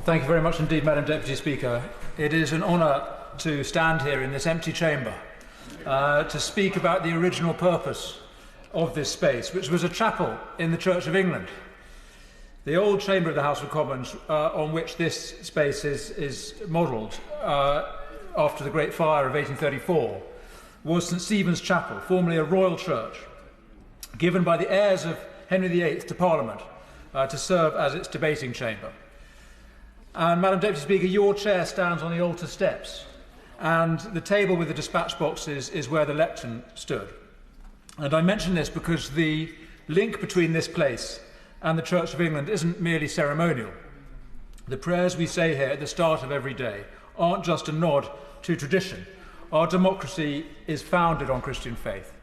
Thank you very much indeed, Madam Deputy Speaker. It is an honour to stand here in this empty chamber to speak about the original purpose of this space, which was a chapel in the Church of England. The old chamber of the House of Commons, on which this space is modelled after the Great Fire of 1834, was St Stephen's Chapel, formerly a royal church, given by the heirs of Henry VIII to Parliament to serve as its debating chamber. And, Madam Deputy Speaker, your chair stands on the altar steps, and the table with the dispatch boxes is where the lectern stood. And I mention this because the link between this place and the Church of England isn't merely ceremonial. The prayers we say here at the start of every day aren't just a nod to tradition. Our democracy is founded on Christian faith.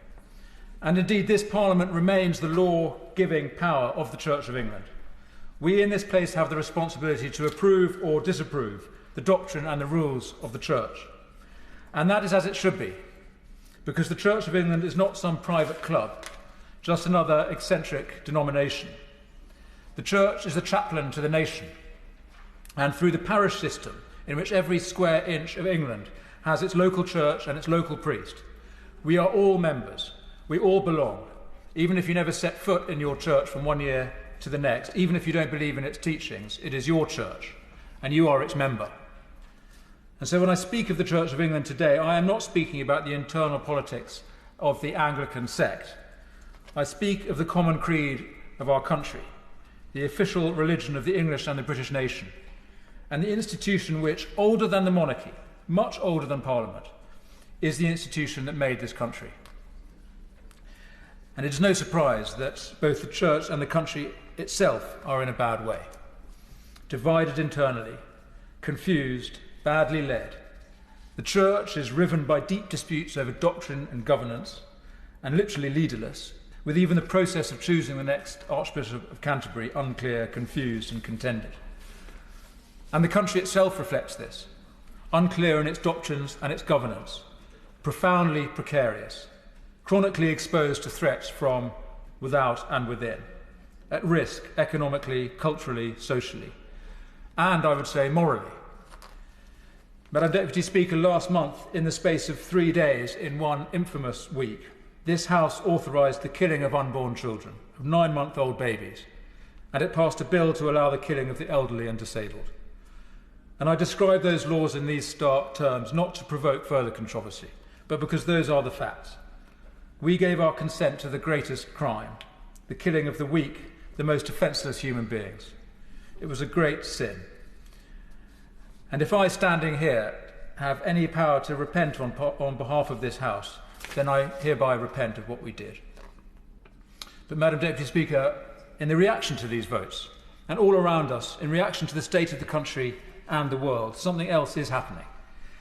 And indeed, this Parliament remains the law-giving power of the Church of England. We in this place have the responsibility to approve or disapprove the doctrine and the rules of the Church. And that is as it should be, because the Church of England is not some private club, just another eccentric denomination. The Church is the chaplain to the nation, and through the parish system, in which every square inch of England has its local church and its local priest, we are all members, we all belong, even if you never set foot in your church from one year to the next, even if you don't believe in its teachings, it is your church, and you are its member. And so when I speak of the Church of England today, I am not speaking about the internal politics of the Anglican sect. I speak of the common creed of our country, the official religion of the English and the British nation, and the institution which, older than the monarchy, much older than Parliament, is the institution that made this country. And it is no surprise that both the Church and the country itself are in a bad way. Divided internally, confused, badly led. The Church is riven by deep disputes over doctrine and governance, and literally leaderless, with even the process of choosing the next Archbishop of Canterbury unclear, confused and contended. And the country itself reflects this, unclear in its doctrines and its governance, profoundly precarious, chronically exposed to threats from without and within, at risk economically, culturally, socially, and I would say morally. Madam Deputy Speaker, last month, in the space of 3 days in one infamous week, this House authorised the killing of unborn children, of 9-month-old babies, and it passed a bill to allow the killing of the elderly and disabled. And I describe those laws in these stark terms not to provoke further controversy, but because those are the facts. We gave our consent to the greatest crime, the killing of the weak, the most defenceless human beings. It was a great sin. And if I, standing here, have any power to repent on behalf of this House, then I hereby repent of what we did. But, Madam Deputy Speaker, in the reaction to these votes, and all around us, in reaction to the state of the country and the world, something else is happening.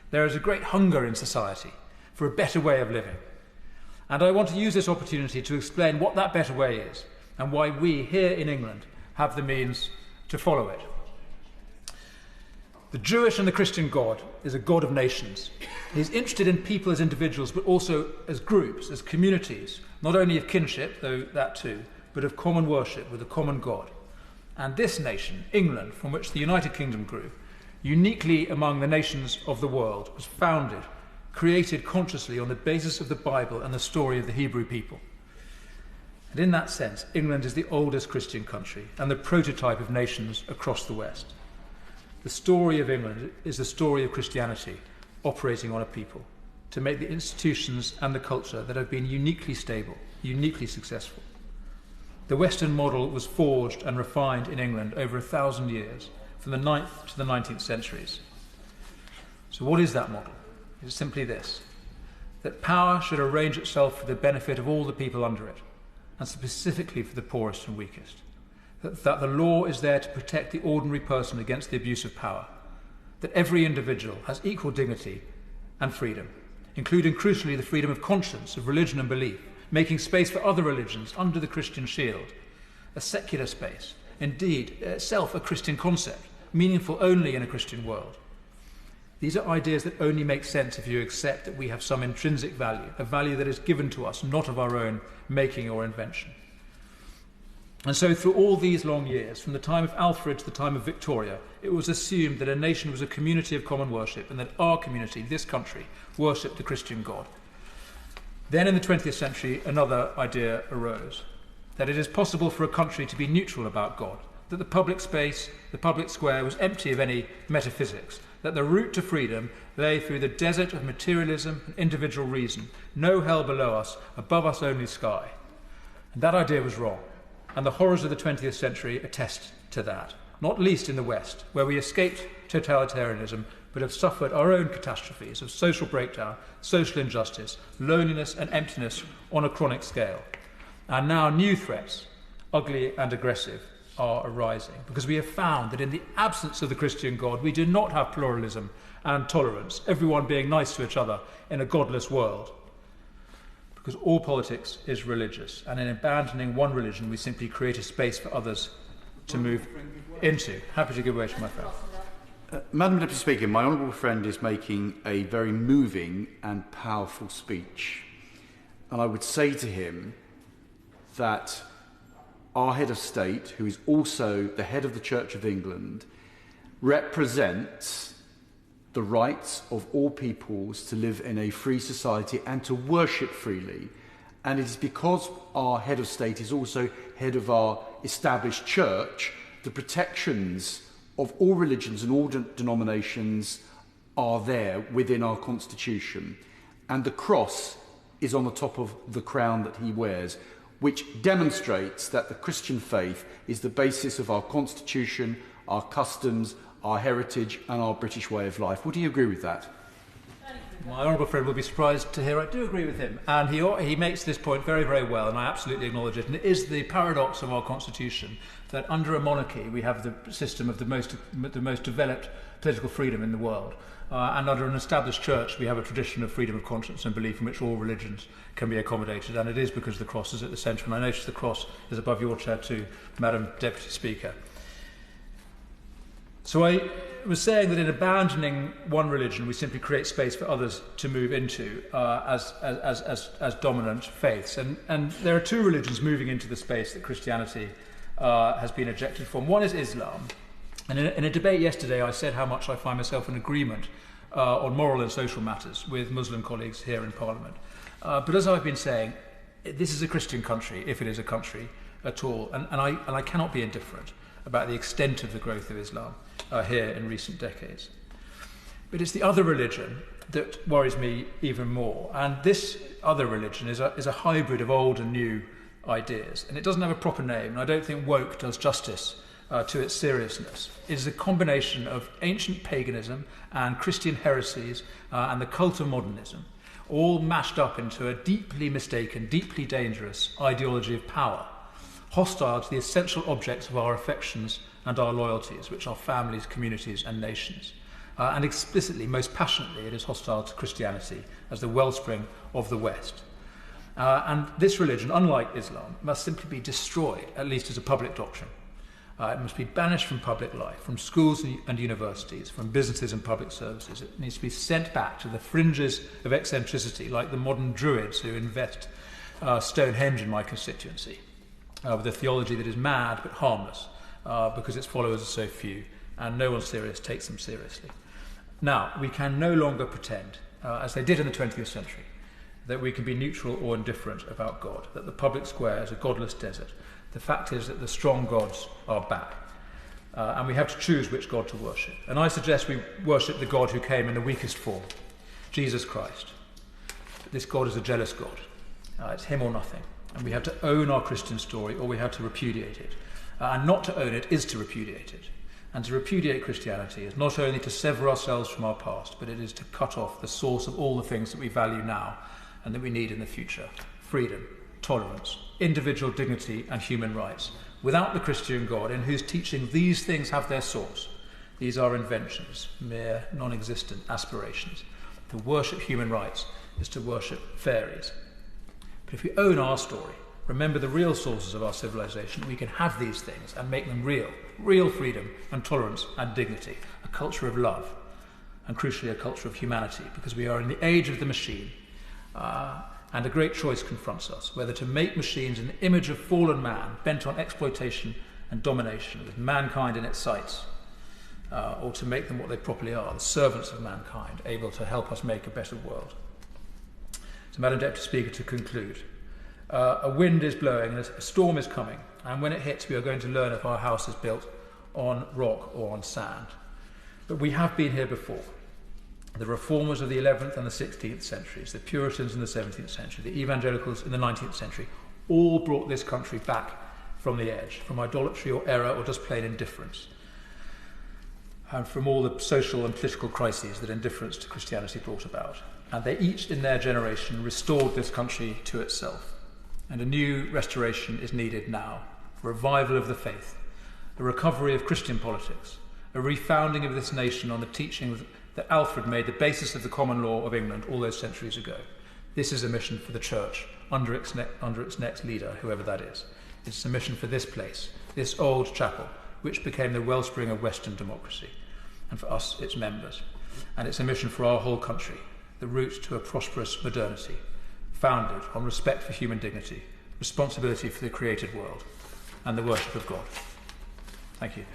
There is a great hunger in society for a better way of living. And I want to use this opportunity to explain what that better way is and why we here in England have the means to follow it. The Jewish and the Christian God is a God of nations. He's interested in people as individuals, but also as groups, as communities, not only of kinship, though that too, but of common worship with a common God. And this nation, England, from which the United Kingdom grew, uniquely among the nations of the world, was founded, created consciously on the basis of the Bible and the story of the Hebrew people. And in that sense, England is the oldest Christian country and the prototype of nations across the West. The story of England is the story of Christianity operating on a people to make the institutions and the culture that have been uniquely stable, uniquely successful. The Western model was forged and refined in England over 1,000 years, from the 9th to the 19th centuries. So what is that model? It's simply this, that power should arrange itself for the benefit of all the people under it, and specifically for the poorest and weakest. That the law is there to protect the ordinary person against the abuse of power, that every individual has equal dignity and freedom, including crucially the freedom of conscience, of religion and belief, making space for other religions under the Christian shield, a secular space, indeed itself a Christian concept, meaningful only in a Christian world. These are ideas that only make sense if you accept that we have some intrinsic value, a value that is given to us, not of our own making or invention. And so through all these long years, from the time of Alfred to the time of Victoria, it was assumed that a nation was a community of common worship and that our community, this country, worshipped the Christian God. Then in the 20th century, another idea arose, that it is possible for a country to be neutral about God, that the public space, the public square, was empty of any metaphysics, that the route to freedom lay through the desert of materialism and individual reason, no hell below us, above us only sky. And that idea was wrong, and the horrors of the 20th century attest to that, not least in the West, where we escaped totalitarianism but have suffered our own catastrophes of social breakdown, social injustice, loneliness and emptiness on a chronic scale. And now new threats, ugly and aggressive, are arising, because we have found that in the absence of the Christian God, we do not have pluralism and tolerance, everyone being nice to each other in a godless world. Because all politics is religious, and in abandoning one religion, we simply create a space for others to move into. Happy to give way to my friend. Madam Deputy Speaker, my honourable friend is making a very moving and powerful speech. And I would say to him that our head of state, who is also the head of the Church of England, represents the rights of all peoples to live in a free society and to worship freely. And it is because our head of state is also head of our established church, the protections of all religions and all denominations are there within our constitution. And the cross is on the top of the crown that he wears, which demonstrates that the Christian faith is the basis of our constitution, our customs, our heritage and our British way of life. Would you agree with that? My honourable friend will be surprised to hear I do agree with him. And he makes this point very, very well, and I absolutely acknowledge it. And it is the paradox of our constitution that under a monarchy we have the system of the most developed political freedom in the world. And under an established church we have a tradition of freedom of conscience and belief in which all religions can be accommodated. And it is because the cross is at the centre. And I notice the cross is above your chair too, Madam Deputy Speaker. So I was saying that in abandoning one religion, we simply create space for others to move into as dominant faiths. And there are two religions moving into the space that Christianity has been ejected from. One is Islam. And in a debate yesterday, I said how much I find myself in agreement on moral and social matters with Muslim colleagues here in Parliament. But as I've been saying, this is a Christian country, if it is a country at all. And I cannot be indifferent about the extent of the growth of Islam here in recent decades. But it's the other religion that worries me even more. And this other religion is a hybrid of old and new ideas. And it doesn't have a proper name, and I don't think woke does justice to its seriousness. It is a combination of ancient paganism and Christian heresies and the cult of modernism, all mashed up into a deeply mistaken, deeply dangerous ideology of power, hostile to the essential objects of our affections and our loyalties, which are families, communities and nations. And explicitly, most passionately, it is hostile to Christianity as the wellspring of the West. And this religion, unlike Islam, must simply be destroyed, at least as a public doctrine. It must be banished from public life, from schools and universities, from businesses and public services. It needs to be sent back to the fringes of eccentricity, like the modern Druids who invest Stonehenge in my constituency, with a theology that is mad but harmless, because its followers are so few, and no one serious takes them seriously. Now, we can no longer pretend, as they did in the 20th century, that we can be neutral or indifferent about God, that the public square is a godless desert. The fact is that the strong gods are back, and we have to choose which God to worship. And I suggest we worship the God who came in the weakest form, Jesus Christ. But this God is a jealous God. It's him or nothing. And we have to own our Christian story, or we have to repudiate it. And not to own it is to repudiate it. And to repudiate Christianity is not only to sever ourselves from our past, but it is to cut off the source of all the things that we value now and that we need in the future: freedom, tolerance, individual dignity and human rights. Without the Christian God, in whose teaching these things have their source, these are inventions, mere non-existent aspirations. To worship human rights is to worship fairies. But if we own our story, remember the real sources of our civilization, we can have these things and make them real freedom and tolerance and dignity, a culture of love, and crucially a culture of humanity, because we are in the age of the machine. And a great choice confronts us, whether to make machines in the image of fallen man, bent on exploitation and domination, with mankind in its sights, or to make them what they properly are, the servants of mankind, able to help us make a better world. So, Madam Deputy Speaker, to conclude, a wind is blowing and a storm is coming, and when it hits, we are going to learn if our house is built on rock or on sand. But we have been here before. The reformers of the 11th and the 16th centuries, the Puritans in the 17th century, the evangelicals in the 19th century, all brought this country back from the edge, from idolatry or error or just plain indifference, and from all the social and political crises that indifference to Christianity brought about. And they each, in their generation, restored this country to itself. And a new restoration is needed now, a revival of the faith, a recovery of Christian politics, a refounding of this nation on the teachings that Alfred made the basis of the common law of England all those centuries ago. This is a mission for the Church under its next leader, whoever that is. It's a mission for this place, this old chapel, which became the wellspring of Western democracy, and for us, its members. And it's a mission for our whole country, the route to a prosperous modernity, founded on respect for human dignity, responsibility for the created world, and the worship of God. Thank you.